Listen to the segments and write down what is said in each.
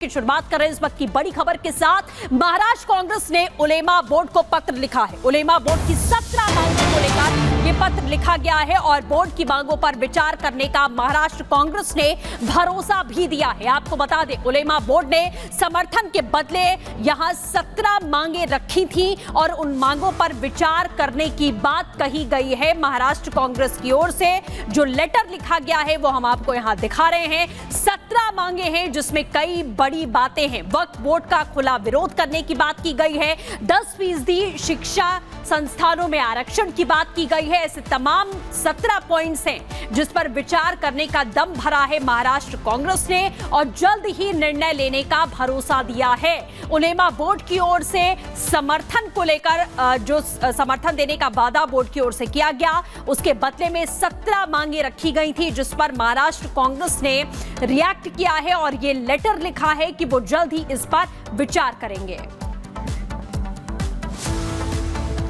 की शुरुआत कर रहे हैं इस वक्त की बड़ी खबर के साथ। महाराष्ट्र कांग्रेस ने उलेमा बोर्ड को पत्र लिखा है। उलेमा बोर्ड की 17 मांगों को लेकर ये पत्र लिखा गया है और बोर्ड की मांगों पर विचार करने का महाराष्ट्र कांग्रेस ने भरोसा भी दिया है। आपको बता दें, उलेमा बोर्ड ने समर्थन के बदले यहां 17 मांगे रखी थी और उन मांगों पर विचार करने की बात कही गई है। महाराष्ट्र कांग्रेस की ओर से जो लेटर लिखा गया है वो हम आपको यहां दिखा रहे हैं। 17 मांगे हैं जिसमें कई बड़ी बातें हैं। वक्फ बोर्ड का खुला विरोध करने की बात की गई है। 10% शिक्षा संस्थानों में आरक्षण की बात की गई है। ऐसे तमाम 17 पॉइंट्स हैं जिस पर विचार करने का दम भरा है महाराष्ट्र कांग्रेस ने और जल्द ही निर्णय लेने का भरोसा दिया है। उलेमा बोर्ड की ओर से समर्थन को लेकर जो समर्थन देने का वादा बोर्ड की ओर से किया गया, उसके बदले में 17 मांगे रखी गई थी जिस पर महाराष्ट्र कांग्रेस ने रिएक्ट किया है और ये लेटर लिखा है कि वो जल्द ही इस पर विचार करेंगे।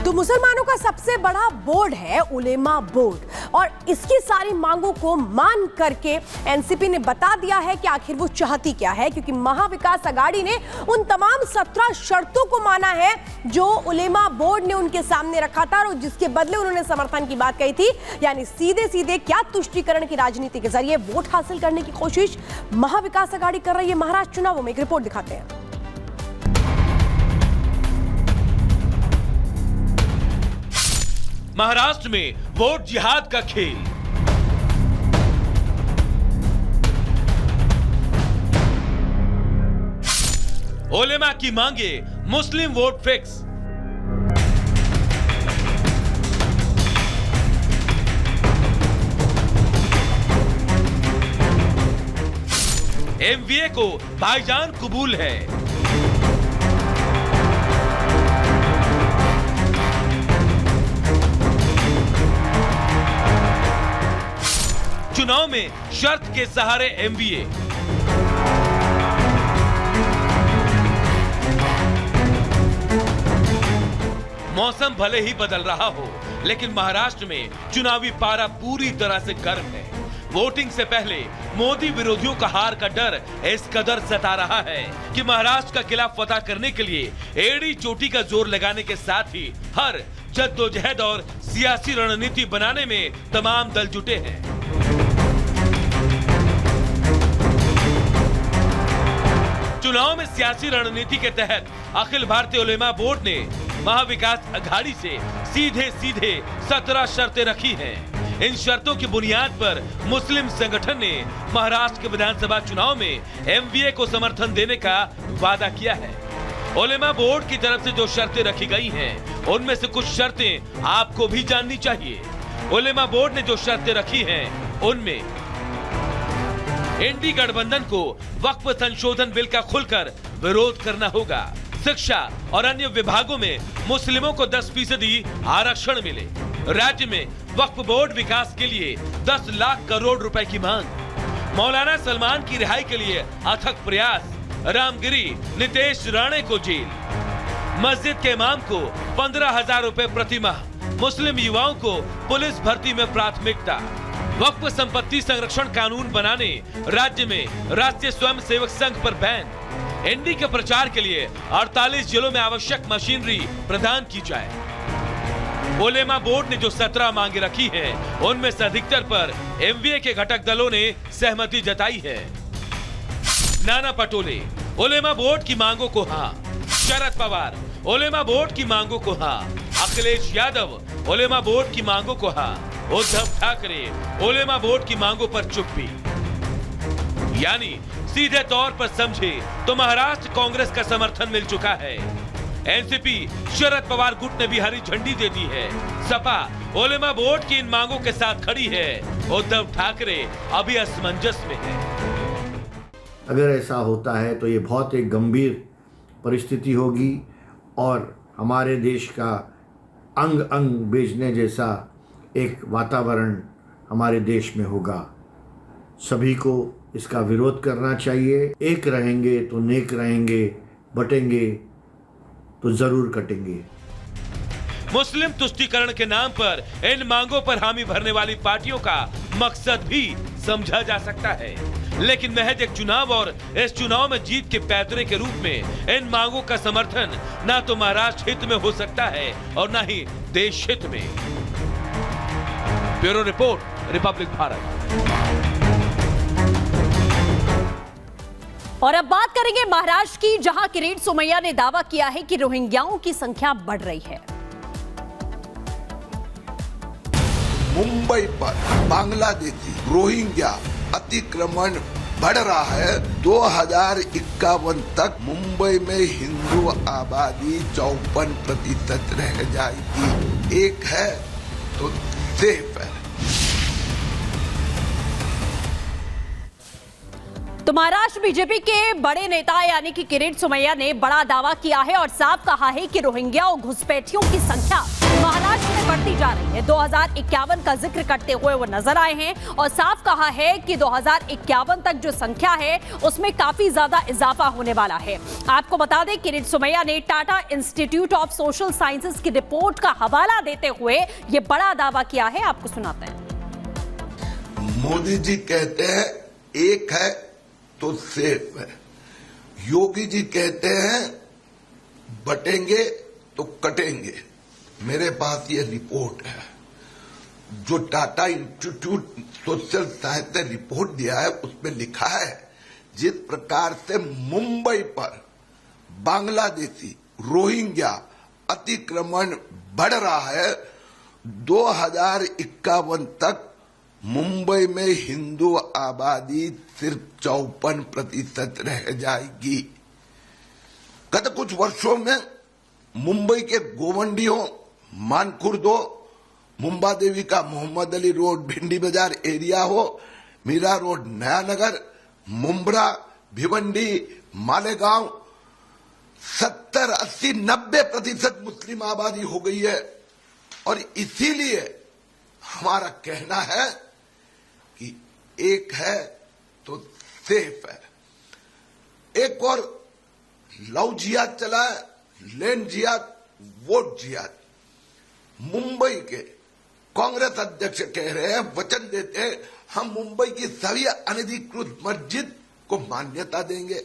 तो मुसलमानों का सबसे बड़ा बोर्ड है उलेमा बोर्ड और इसकी सारी मांगों को मान करके एनसीपी ने बता दिया है कि आखिर वो चाहती क्या है, क्योंकि महाविकास आघाड़ी ने उन तमाम 17 शर्तों को माना है जो उलेमा बोर्ड ने उनके सामने रखा था और जिसके बदले उन्होंने समर्थन की बात कही थी। यानी सीधे सीधे क्या तुष्टीकरण की राजनीति के जरिए वोट हासिल करने की कोशिश महाविकास आघाड़ी कर रही है। महाराष्ट्र चुनावों में एक रिपोर्ट दिखाते हैं। महाराष्ट्र में वोट जिहाद का खेल। उलेमा की मांगे मुस्लिम वोट फिक्स। एमवीए को भाईजान कबूल है। चुनाव में शर्त के सहारे एमवीए। मौसम भले ही बदल रहा हो, लेकिन महाराष्ट्र में चुनावी पारा पूरी तरह से गर्म है। वोटिंग से पहले मोदी विरोधियों का हार का डर इस कदर सता रहा है कि महाराष्ट्र का किला फतह करने के लिए एड़ी चोटी का जोर लगाने के साथ ही हर जद्दोजहद और सियासी रणनीति बनाने में तमाम दल जुटे हैं। चुनाव में सियासी रणनीति के तहत अखिल भारतीय उलेमा बोर्ड ने महाविकास आघाड़ी से सीधे 17 शर्तें रखी हैं। इन शर्तों की बुनियाद पर मुस्लिम संगठन ने महाराष्ट्र के विधानसभा चुनाव में एमवीए को समर्थन देने का वादा किया है। उलेमा बोर्ड की तरफ से जो शर्तें रखी गई हैं, उनमें से कुछ शर्तें आपको भी जाननी चाहिए। उलेमा बोर्ड ने जो शर्तें रखी हैं, उनमें एनडी गठबंधन को वक्फ संशोधन बिल का खुलकर विरोध करना होगा। शिक्षा और अन्य विभागों में मुस्लिमों को 10% आरक्षण मिले। राज्य में वक्फ बोर्ड विकास के लिए 10 लाख करोड़ रुपए की मांग। मौलाना सलमान की रिहाई के लिए अथक प्रयास। रामगिरी नितेश राणे को जेल। मस्जिद के इमाम को 15,000 रुपए प्रति माह। मुस्लिम युवाओं को पुलिस भर्ती में प्राथमिकता। वक्फ संपत्ति संरक्षण कानून बनाने। राज्य में राष्ट्रीय स्वयंसेवक संघ पर बैन। एनडी के प्रचार के लिए 48 जिलों में आवश्यक मशीनरी प्रदान की जाए। उलेमा बोर्ड ने जो 17 मांगे रखी हैं, उनमें से अधिकतर पर एमवीए के घटक दलों ने सहमति जताई है। नाना पटोले उलेमा बोर्ड की मांगों को हाँ। शरद पवार उलेमा बोर्ड की मांगों को हाँ। अखिलेश यादव उलेमा बोर्ड की मांगों को हाँ। उद्धव ठाकरे उलेमा बोर्ड की मांगों पर चुप्पी। यानी सीधे तौर पर समझे तो महाराष्ट्र कांग्रेस का समर्थन मिल चुका है। एनसीपी शरद पवार गुट ने भी हरी झंडी दे दी है। सपा उलेमा बोर्ड की इन मांगों के साथ खड़ी है। उद्धव ठाकरे अभी असमंजस में है। अगर ऐसा होता है तो ये बहुत एक गंभीर परिस्थिति होगी और हमारे देश का अंग अंग बेचने जैसा एक वातावरण हमारे देश में होगा। सभी को इसका विरोध करना चाहिए। एक रहेंगे तो नेक रहेंगे, बटेंगे तो जरूर कटेंगे। मुस्लिम तुष्टीकरण के नाम पर इन मांगों पर हामी भरने वाली पार्टियों का मकसद भी समझा जा सकता है। लेकिन महज एक चुनाव और इस चुनाव में जीत के पैतरे के रूप में इन मांगों का समर्थन ना तो महाराष्ट्र हित में हो सकता है और ना ही देश हित में। Bureau report, Republic Bharat. और अब बात करेंगे महाराष्ट्र की, जहां किरीट सोमैया ने दावा किया है कि रोहिंग्याओं की संख्या बढ़ रही है। मुंबई पर बांग्लादेशी रोहिंग्या अतिक्रमण बढ़ रहा है। 2051 तक मुंबई में हिंदू आबादी 54% रह जाएगी। एक है तो सेफ है। तो महाराष्ट्र बीजेपी के बड़े नेता यानी कि किरीट सोमैया ने बड़ा दावा किया है और साफ कहा है कि रोहिंग्या और घुसपैठियों की संख्या महाराष्ट्र में बढ़ती जा रही है। 2051 का जिक्र करते हुए वो नजर आए हैं और साफ कहा है कि 2051 तक जो संख्या है उसमें काफी ज्यादा इजाफा होने वाला है। आपको बता दें, किरीट सोमैया ने Tata institute of social sciences की रिपोर्ट का हवाला देते हुए ये बड़ा दावा किया है। आपको सुनाते हैं। मोदी जी कहते हैं एक है तो सेफ है। योगी जी कहते हैं बटेंगे तो कटेंगे। मेरे पास ये रिपोर्ट है जो टाटा इंस्टीट्यूट सोशल साइंस ने रिपोर्ट दिया है। उसमें लिखा है जिस प्रकार से मुंबई पर बांग्लादेशी रोहिंग्या अतिक्रमण बढ़ रहा है, 2051 तक मुंबई में हिंदू आबादी सिर्फ 54% रह जाएगी। गत कुछ वर्षों में मुंबई के गोवंडियों, मानखुर्द हो, मुंबा देवी का मोहम्मद अली रोड भिंडी बाजार एरिया हो, मीरा रोड नया नगर, मुंब्रा, भिवंडी, मालेगांव 70, 80, 90% मुस्लिम आबादी हो गई है। और इसीलिए हमारा कहना है कि एक है तो सेफ है। एक और लव जिहाद चला है, लैंड जिहाद, वोट जिहाद। मुंबई के कांग्रेस अध्यक्ष कह रहे हैं, वचन देते हैं, हम मुंबई की सभी अनधिकृत मस्जिद को मान्यता देंगे।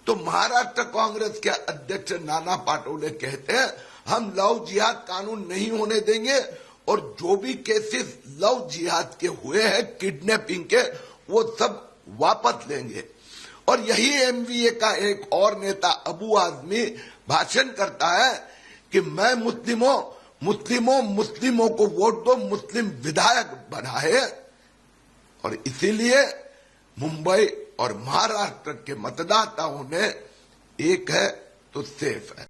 तो महाराष्ट्र कांग्रेस के अध्यक्ष नाना पाटोले कहते हैं हम लव जिहाद कानून नहीं होने देंगे और जो भी केसेस लव जिहाद के हुए हैं, किडनैपिंग के, वो सब वापस लेंगे। और यही एमवीए का एक और नेता अबू आजमी भाषण करता है कि मैं मुस्लिमों को वोट दो, मुस्लिम विधायक बनाए। और इसीलिए मुंबई और महाराष्ट्र के मतदाताओं ने एक है तो सेफ है।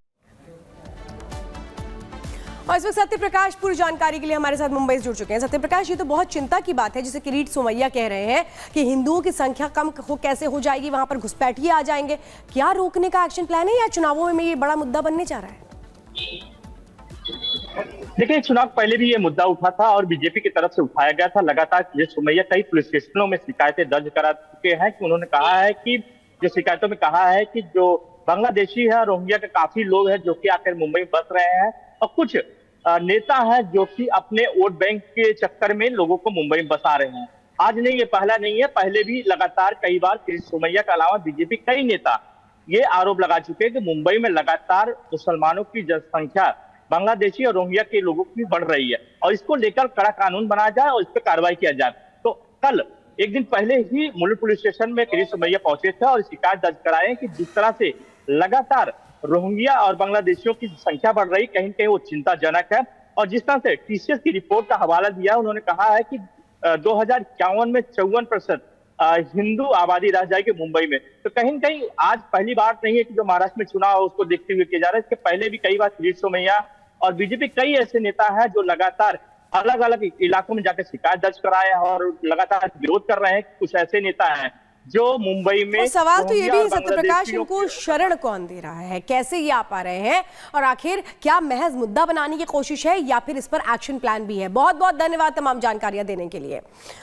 और इस वक्त सत्यप्रकाश पूरी जानकारी के लिए हमारे साथ मुंबई से जुड़ चुके हैं। सत्यप्रकाश, ये तो बहुत चिंता की बात है जिसे किरीट सोमैया कह रहे हैं कि हिंदुओं की संख्या कम कैसे हो जाएगी, वहां पर घुसपैठिए आ जाएंगे। क्या रोकने का एक्शन प्लान है या चुनावों में ये बड़ा मुद्दा बनने जा रहा है? देखिए, चुनाव पहले भी ये मुद्दा उठा था और बीजेपी की तरफ से उठाया गया था। लगातार किरीट सोमैया कई पुलिस स्टेशनों में शिकायतें दर्ज करा चुके हैं कि उन्होंने कहा है कि जो शिकायतों में कहा है कि जो बांग्लादेशी है, रोहिंग्या के काफी लोग हैं जो कि आकर मुंबई में बस रहे हैं और कुछ नेता हैं जो कि अपने वोट बैंक के चक्कर में लोगों को मुंबई में बसा रहे हैं। आज नहीं, ये पहला नहीं है, पहले भी लगातार कई बार किरीट सोमैया के अलावा बीजेपी कई नेता ये आरोप लगा चुके हैं कि मुंबई में लगातार मुसलमानों की जनसंख्या बांग्लादेशी और रोहिंग्या के लोगों की बढ़ रही है और इसको लेकर कड़ा कानून बनाया जाए और इस पर कार्रवाई किया जाए। तो कल एक दिन पहले ही मुलुंड पुलिस स्टेशन में किरीट सोमैया पहुंचे थे और शिकायत दर्ज कराए कि जिस तरह से लगातार रोहिंग्या और बांग्लादेशियों की संख्या बढ़ रही, कहीं कहीं वो चिंताजनक है। और जिस तरह से टीसीएस की रिपोर्ट का हवाला दिया, उन्होंने कहा है कि 2051 में 54% हिंदू आबादी रह जाएगी मुंबई में। तो कहीं कहीं आज पहली बार नहीं है कि जो महाराष्ट्र में चुनाव है उसको देखते हुए किया जा रहा है। इसके पहले भी कई बार किरीट सोमैया और बीजेपी कई ऐसे नेता हैं जो लगातार अलग अलग इलाकों में जाकर शिकायत दर्ज कराए हैं और लगातार विरोध कर रहे हैं। कुछ ऐसे नेता हैं जो मुंबई में, सवाल तो ये भी सत्यप्रकाश, इनको शरण कौन दे रहा है, कैसे ये आ पा रहे हैं और आखिर क्या महज मुद्दा बनाने की कोशिश है या फिर इस पर एक्शन प्लान भी है? बहुत बहुत धन्यवाद तमाम जानकारियां देने के लिए।